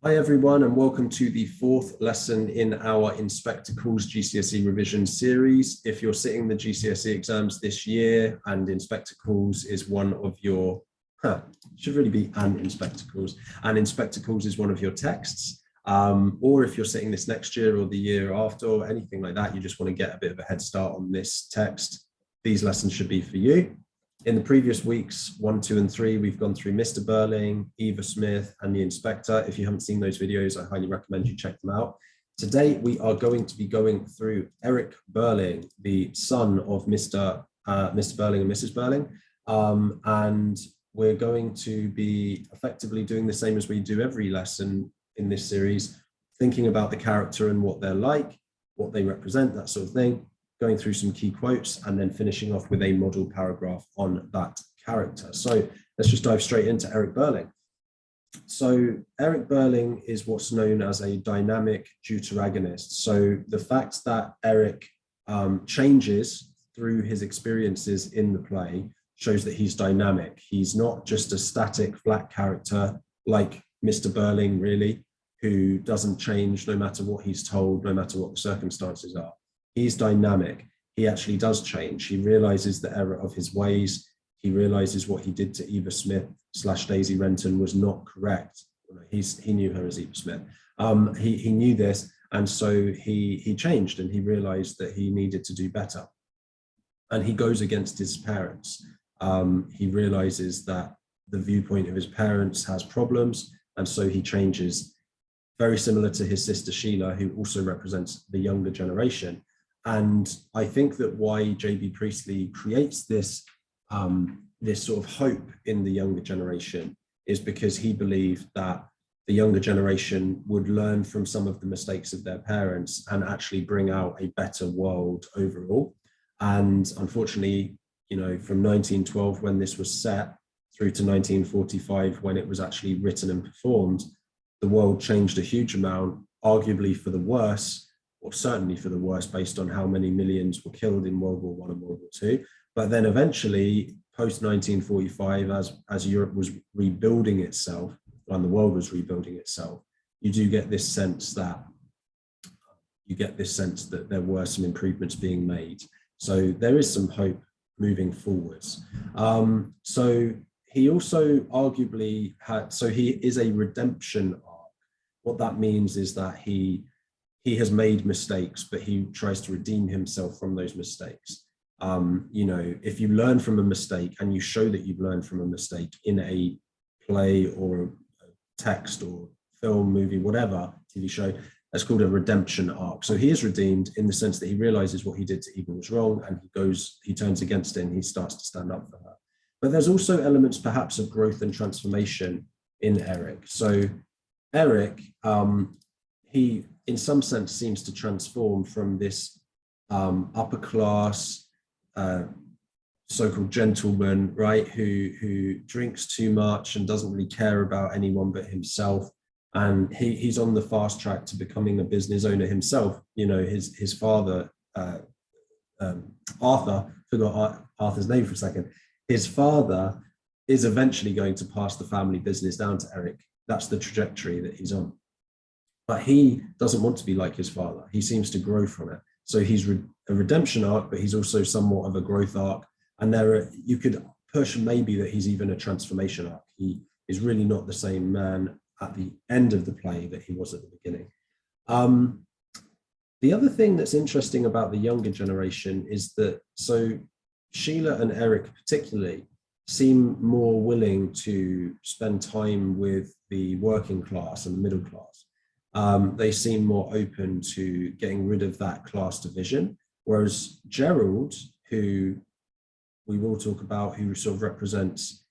Hi everyone, and welcome to the fourth lesson in our In Spectacles GCSE revision series. If you're sitting the GCSE exams this year and In Spectacles is one of your, should really be In Spectacles, and In Spectacles is one of your texts, or if you're sitting this next year or the year after or anything like that, you just want to get a bit of a head start on this text, these lessons should be for you. In the previous weeks, 1, 2, and 3, we've gone through Mr. Birling, Eva Smith, and the Inspector. If you haven't seen those videos, I highly recommend you check them out. Today, we are going to be going through Eric Birling, the son of Mr. Birling and Mrs. Birling. And we're going to be effectively doing the same as we do every lesson in this series, thinking about the character and what they're like, what they represent, that sort of thing, going through some key quotes, and then finishing off with a model paragraph on that character. So let's just dive straight into Eric Birling. So Eric Birling is what's known as a dynamic deuteragonist. So the fact that Eric changes through his experiences in the play shows that he's dynamic. He's not just a static, flat character like Mr. Birling, really, who doesn't change no matter what he's told, no matter what the circumstances are. He's dynamic. He actually does change. He realizes the error of his ways. He realizes what he did to Eva Smith / Daisy Renton was not correct. He knew her as Eva Smith. He knew this, and so he changed, and he realized that he needed to do better. And he goes against his parents. He realizes that the viewpoint of his parents has problems, and so he changes, very similar to his sister Sheila, who also represents the younger generation. And I think that why J.B. Priestley creates this, this sort of hope in the younger generation is because he believed that the younger generation would learn from some of the mistakes of their parents and actually bring out a better world overall. And unfortunately, you know, from 1912, when this was set, through to 1945, when it was actually written and performed, the world changed a huge amount, arguably for the worse, or certainly for the worse, based on how many millions were killed in World War I and World War II. But then eventually, post-1945, as Europe was rebuilding itself, and the world was rebuilding itself, you do get this sense that there were some improvements being made. So there is some hope moving forwards. So he also arguably he is a redemption arc. What that means is that he has made mistakes, but he tries to redeem himself from those mistakes. You know, if you learn from a mistake and you show that you've learned from a mistake in a play or a text or film, movie, whatever, TV show, that's called a redemption arc. So he is redeemed in the sense that he realizes what he did to Eva was wrong, and he turns against it, and he starts to stand up for her. But there's also elements perhaps of growth and transformation in Eric. So Eric, he in some sense seems to transform from this upper class so-called gentleman, right, who drinks too much and doesn't really care about anyone but himself. And he's on the fast track to becoming a business owner himself. You know, his father, Arthur, forgot Arthur's name for a second. His father is eventually going to pass the family business down to Eric. That's the trajectory that he's on. But he doesn't want to be like his father. He seems to grow from it. So he's a redemption arc, but he's also somewhat of a growth arc. And you could push maybe that he's even a transformation arc. He is really not the same man at the end of the play that he was at the beginning. The other thing that's interesting about the younger generation is that, so Sheila and Eric particularly seem more willing to spend time with the working class and the middle class. They seem more open to getting rid of that class division, whereas Gerald, who we will talk about, who sort of represents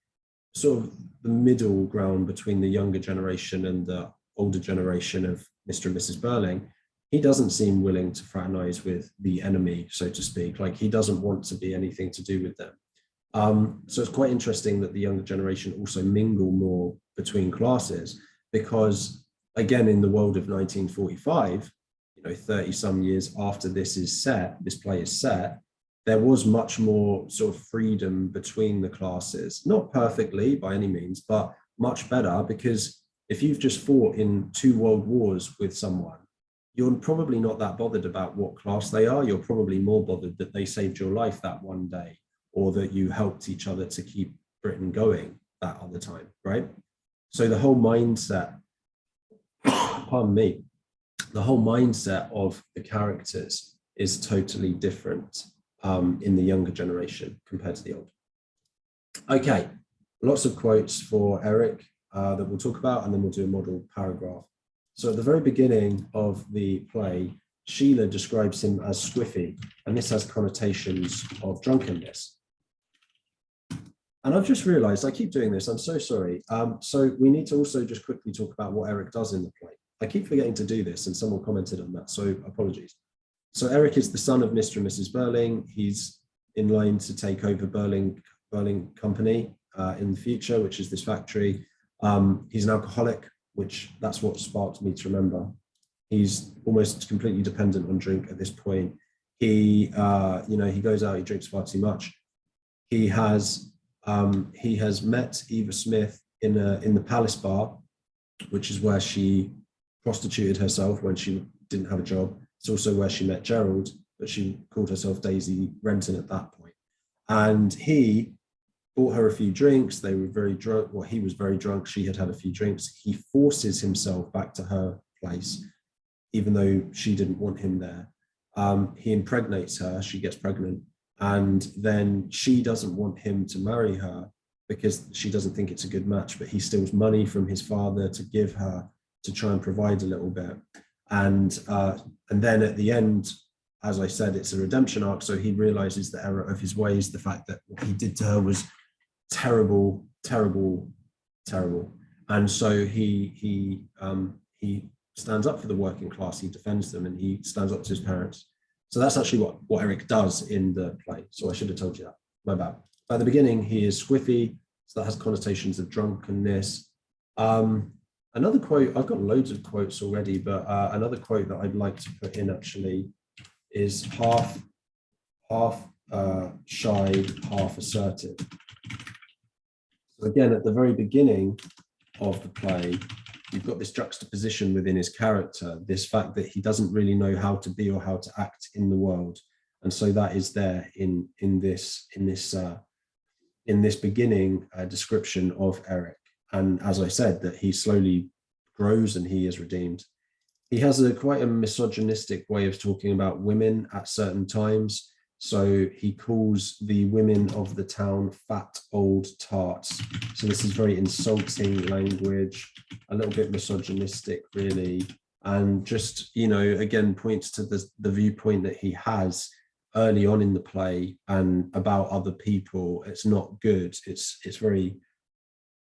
sort of the middle ground between the younger generation and the older generation of Mr. and Mrs. Birling, he doesn't seem willing to fraternize with the enemy, so to speak. Like, he doesn't want to be anything to do with them. So it's quite interesting that the younger generation also mingle more between classes, because again, in the world of 1945, you know, 30 some years after this play is set, there was much more sort of freedom between the classes, not perfectly by any means, but much better, because if you've just fought in 2 world wars with someone, you're probably not that bothered about what class they are. You're probably more bothered that they saved your life that one day, or that you helped each other to keep Britain going that other time, right? So the whole mindset, pardon me, the whole mindset of the characters is totally different in the younger generation compared to the old. Okay, lots of quotes for Eric that we'll talk about, and then we'll do a model paragraph. So at the very beginning of the play, Sheila describes him as squiffy, and this has connotations of drunkenness. And I've just realized, I keep doing this, I'm so sorry. So we need to also just quickly talk about what Eric does in the play. I keep forgetting to do this, and someone commented on that, so apologies. So Eric is the son of Mr. and Mrs. Birling. He's in line to take over Birling Company in the future, which is this factory. He's an alcoholic, which that's what sparked me to remember. He's almost completely dependent on drink at this point. He goes out, he drinks far too much. He has met Eva Smith in the Palace Bar, which is where she prostituted herself when she didn't have a job. It's also where she met Gerald, but she called herself Daisy Renton at that point. And he bought her a few drinks. They were very drunk. Well, he was very drunk. She had had a few drinks. He forces himself back to her place, even though she didn't want him there. He impregnates her. She gets pregnant. And then she doesn't want him to marry her because she doesn't think it's a good match, but he steals money from his father to give her to try and provide a little bit. And then at the end, as I said, it's a redemption arc. So he realizes the error of his ways, the fact that what he did to her was terrible, terrible, terrible. And so he stands up for the working class, he defends them, and he stands up to his parents. So that's actually what Eric does in the play. So I should have told you that, my bad. At the beginning, he is squiffy, so that has connotations of drunkenness. Another quote, I've got loads of quotes already, but another quote that I'd like to put in actually is half shy, half assertive. So again, at the very beginning of the play, you've got this juxtaposition within his character, this fact that he doesn't really know how to be or how to act in the world. And so that is there in this beginning description of Eric. And as I said, that he slowly grows and he is redeemed. He has quite a misogynistic way of talking about women at certain times. So he calls the women of the town fat old tarts. So this is very insulting language, a little bit misogynistic, really. And just, again, points to the viewpoint that he has early on in the play and about other people. It's not good. It's very,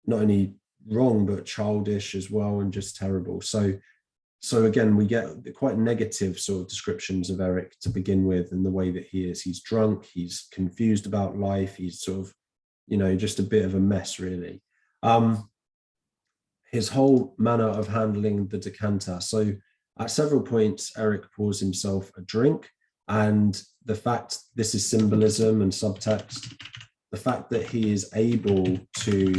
not only wrong, but childish as well, and just terrible. So again, we get quite negative sort of descriptions of Eric to begin with, and the way that he is. He's drunk, he's confused about life, he's sort of, just a bit of a mess, really. His whole manner of handling the decanter. So at several points, Eric pours himself a drink, and the fact this is symbolism and subtext, the fact that he is able to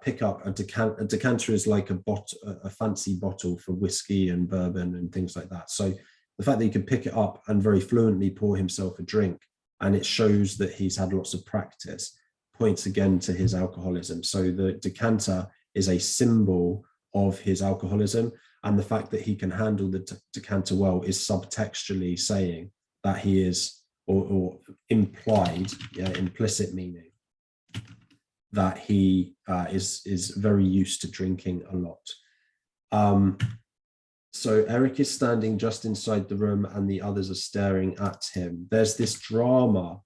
pick up a decanter is like a fancy bottle for whiskey and bourbon and things like that. So the fact that he can pick it up and very fluently pour himself a drink, and it shows that he's had lots of practice, points again to his alcoholism. So the decanter is a symbol of his alcoholism, and the fact that he can handle the decanter well is subtextually saying that he is, or implied, implicit meaning, that he is very used to drinking a lot. So Eric is standing just inside the room and the others are staring at him. There's this drama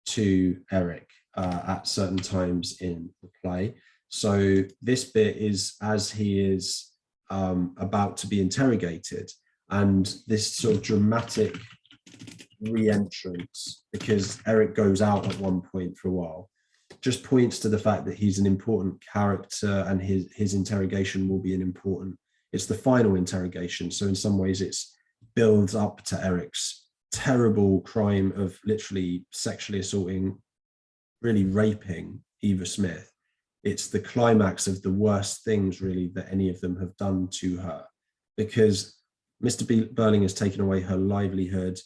to Eric at certain times in the play. So this bit is as he is about to be interrogated, and this sort of dramatic re-entrance, because Eric goes out at one point for a while, just points to the fact that he's an important character, and his interrogation will be it's the final interrogation. So in some ways it's builds up to Eric's terrible crime of literally sexually assaulting, really raping Eva Smith. it's the climax of the worst things really that any of them have done to her, because Mr. Birling has taken away her livelihood.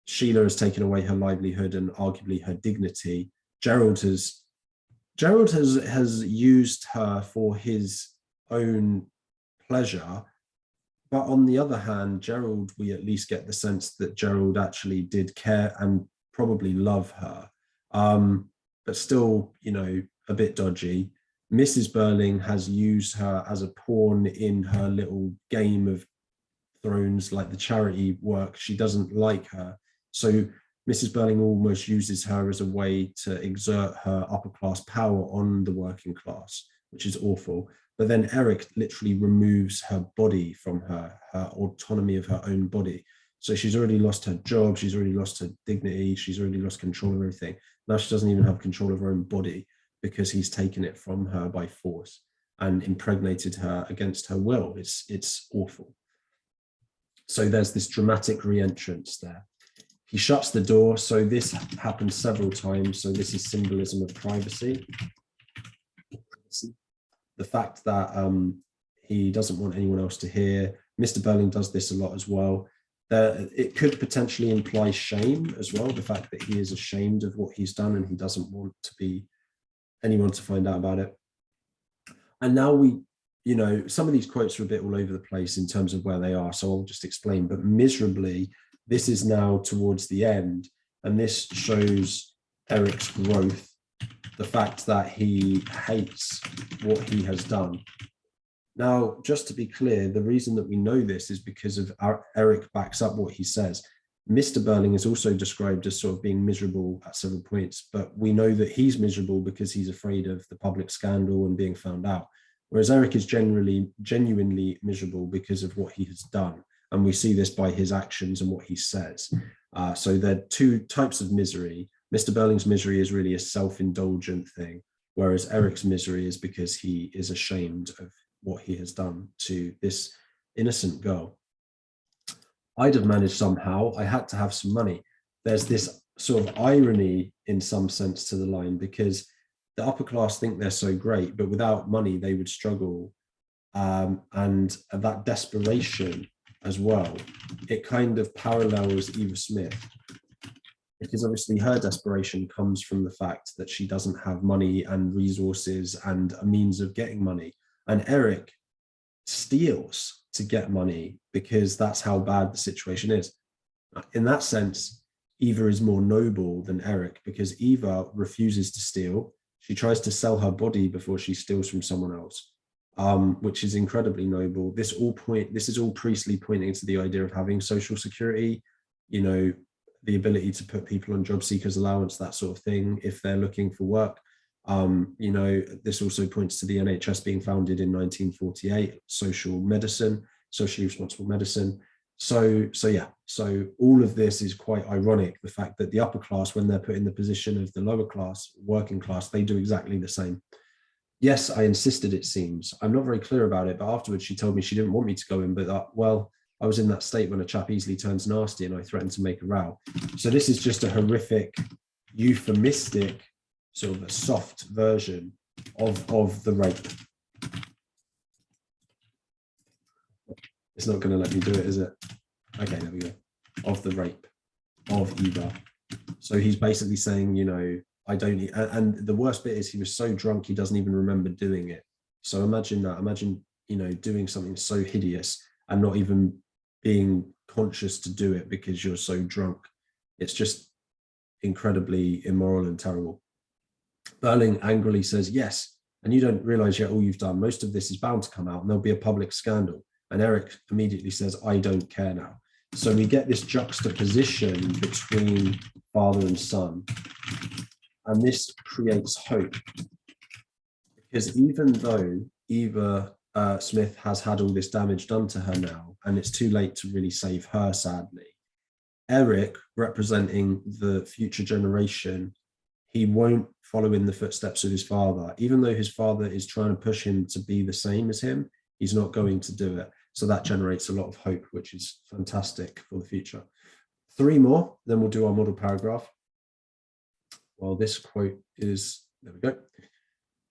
Sheila has taken away her livelihood and arguably her dignity. Gerald has used her for his own pleasure. But on the other hand, Gerald, we at least get the sense that Gerald actually did care and probably love her. But still, you know, a bit dodgy. Mrs. Birling has used her as a pawn in her little game of Thrones, like the charity work. She doesn't like her. So Mrs. Birling almost uses her as a way to exert her upper class power on the working class, which is awful. But then Eric literally removes her body from her autonomy of her own body. So she's already lost her job, she's already lost her dignity, she's already lost control of everything. Now she doesn't even have control of her own body because he's taken it from her by force and impregnated her against her will. It's awful. So there's this dramatic re-entrance there. He shuts the door. So this happens several times. So this is symbolism of privacy. The fact that he doesn't want anyone else to hear. Mr. Birling does this a lot as well. It could potentially imply shame as well, the fact that he is ashamed of what he's done and he doesn't want to be anyone to find out about it. And now we, you know, some of these quotes are a bit all over the place in terms of where they are, so I'll just explain. But miserably, this is now towards the end, and this shows Eric's growth, the fact that he hates what he has done. Now, just to be clear, the reason that we know this is because of Eric backs up what he says. Mr. Birling is also described as sort of being miserable at several points, but we know that he's miserable because he's afraid of the public scandal and being found out. Whereas Eric is genuinely miserable because of what he has done. And we see this by his actions and what he says. So there are two types of misery. Mr. Birling's misery is really a self-indulgent thing, whereas Eric's misery is because he is ashamed of what he has done to this innocent girl. I'd have managed somehow. I had to have some money. There's this sort of irony in some sense to the line, because the upper class think they're so great, but without money, they would struggle. And that desperation as well, it kind of parallels Eva Smith, because obviously her desperation comes from the fact that she doesn't have money and resources and a means of getting money. And Eric steals to get money because that's how bad the situation is. In that sense, Eva is more noble than Eric, because Eva refuses to steal. She tries to sell her body before she steals from someone else, which is incredibly noble. This is all Priestley pointing to the idea of having social security, you know, the ability to put people on job seekers allowance, that sort of thing, if they're looking for work. You know, this also points to the NHS being founded in 1948, social medicine, socially responsible medicine. So yeah, so all of this is quite ironic, the fact that the upper class, when they're put in the position of the lower class, working class, they do exactly the same. Yes, I insisted, it seems. I'm not very clear about it, but afterwards she told me she didn't want me to go in, but well, I was in that state when a chap easily turns nasty and I threatened to make a row. So this is just a horrific, euphemistic, sort of a soft version of the rape. It's not going to let me do it, is it? Okay, there we go. Of the rape of Eva. So he's basically saying, you know, I don't need, and the worst bit is he was so drunk he doesn't even remember doing it. So imagine that. Imagine, you know, doing something so hideous and not even being conscious to do it because you're so drunk. It's just incredibly immoral and terrible. Birling angrily says, yes, and you don't realize yet all you've done. Most of this is bound to come out and there'll be a public scandal. And Eric immediately says, I don't care now. So we get this juxtaposition between father and son. And this creates hope. Because even though Eva Smith has had all this damage done to her now, and it's too late to really save her, sadly, Eric, representing the future generation, he won't follow in the footsteps of his father. Even though his father is trying to push him to be the same as him, he's not going to do it. So that generates a lot of hope, which is fantastic for the future. 3 more, then we'll do our model paragraph. Well, this quote is, there we go.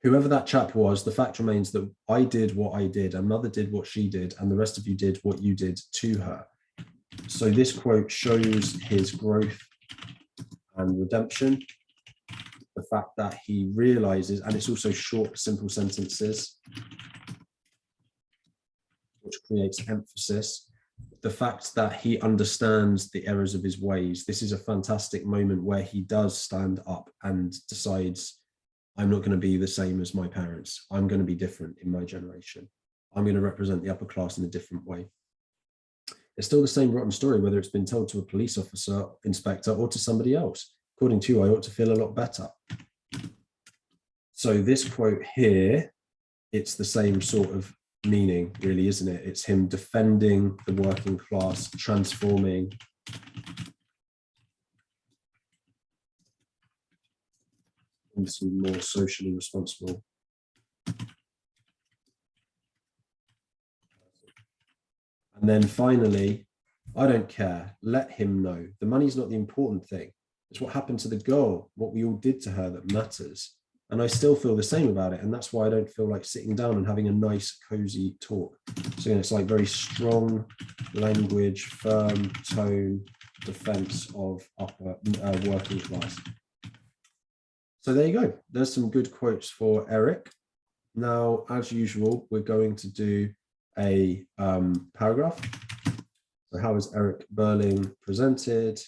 whoever that chap was, the fact remains that I did what I did, and mother did what she did, and the rest of you did what you did to her. So this quote shows his growth and redemption, the fact that he realizes, and it's also short, simple sentences, which creates emphasis. The fact that he understands the errors of his ways. This is a fantastic moment where he does stand up and decides, I'm not going to be the same as my parents. I'm going to be different in my generation. I'm going to represent the upper class in a different way. It's still the same rotten story, whether it's been told to a police officer, inspector, or to somebody else. According to you, I ought to feel a lot better. So this quote here, it's the same sort of meaning, really, isn't it? It's him defending the working class, transforming into more socially responsible. And then finally, I don't care, let him know. The money's not the important thing. It's what happened to the girl, what we all did to her that matters. And I still feel the same about it. And that's why I don't feel like sitting down and having a nice, cozy talk. So again, it's like very strong language, firm tone, defense of upper working class. So there you go. There's some good quotes for Eric. Now, as usual, we're going to do a paragraph. So how is Eric Birling presented?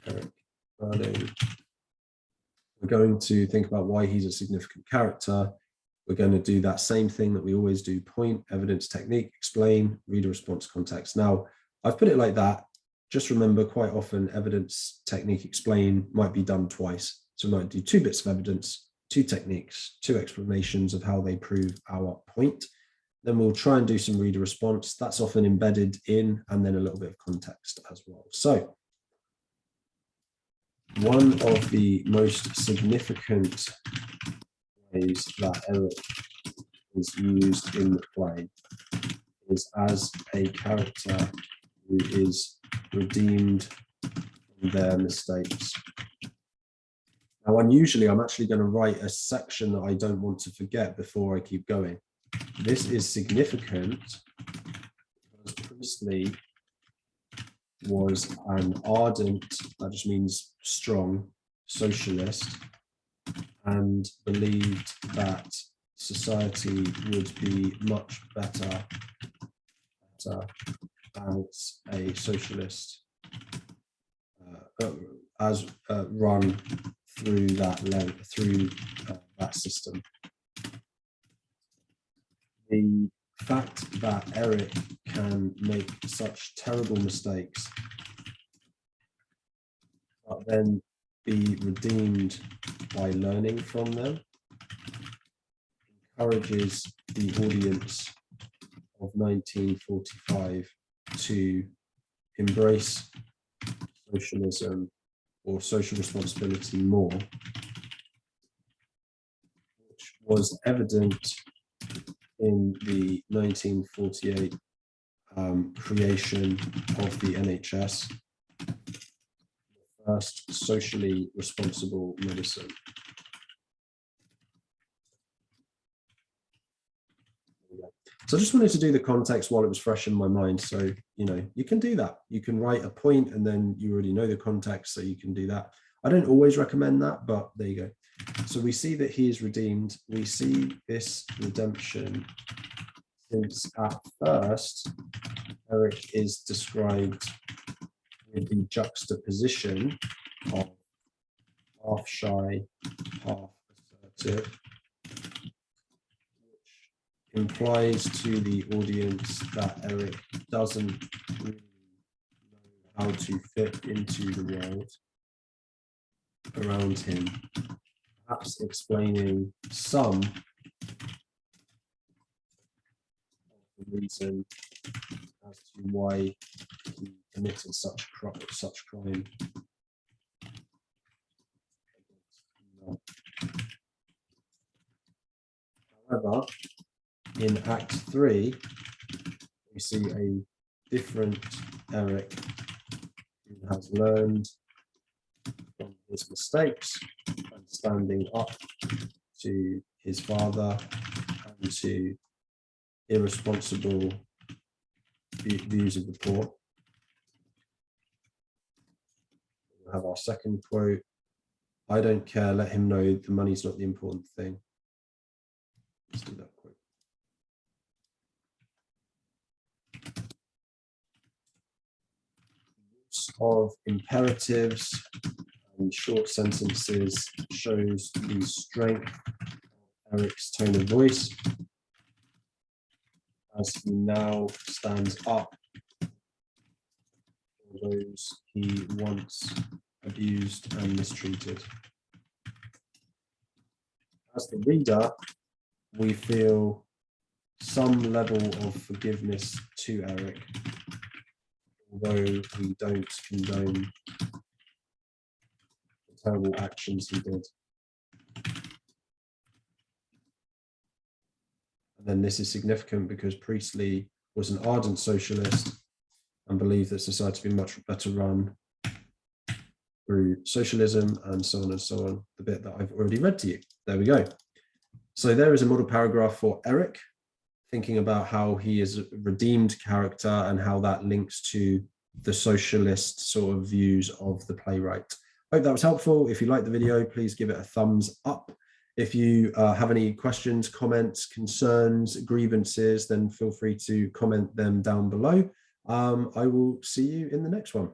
Eric Birling. We're going to think about why he's a significant character. We're going to do that same thing that we always do: point, evidence, technique, explain, reader response, context. Now, I've put it like that. Just remember, quite often, evidence, technique, explain might be done twice. So we might do 2 bits of evidence, 2 techniques, 2 explanations of how they prove our point. Then we'll try and do some reader response. That's often embedded in, and then a little bit of context as well. So one of the most significant ways that Eric is used in the play is as a character who is redeemed from their mistakes. Now, unusually, I'm actually going to write a section that I don't want to forget before I keep going. This is significant because Priestley was an ardent, that just means strong, socialist, and believed that society would be much better as a socialist, run through that system. The fact that Eric can make such terrible mistakes, but then be redeemed by learning from them, encourages the audience of 1945 to embrace socialism or social responsibility more, which was evident in the 1948 creation of the NHS, the first socially responsible medicine. So I just wanted to do the context while it was fresh in my mind. So, you know, you can do that. You can write a point and then you already know the context, so you can do that. I don't always recommend that, but there you go. So we see that he is redeemed. We see this redemption since at first, Eric is described with the juxtaposition of half shy, half assertive, which implies to the audience that Eric doesn't really know how to fit into the world around him, perhaps explaining some of the reason as to why he committed such crime. However, in Act 3, we see a different Eric who has learned from his mistakes and standing up to his father and to irresponsible views of the poor. We'll have our second quote. I don't care, let him know the money's not the important thing. Let's do that quote. Use of imperatives and short sentences shows the strength of Eric's tone of voice as he now stands up for those he once abused and mistreated. As the reader, we feel some level of forgiveness to Eric, although we don't condone the terrible actions he did. And then this is significant because Priestley was an ardent socialist and believed that society would be much better run through socialism and so on and so on, the bit that I've already read to you. There we go. So there is a model paragraph for Eric, thinking about how he is a redeemed character and how that links to the socialist sort of views of the playwright. I hope that was helpful. If you liked the video, please give it a thumbs up. If you have any questions, comments, concerns, grievances, then feel free to comment them down below. I will see you in the next one.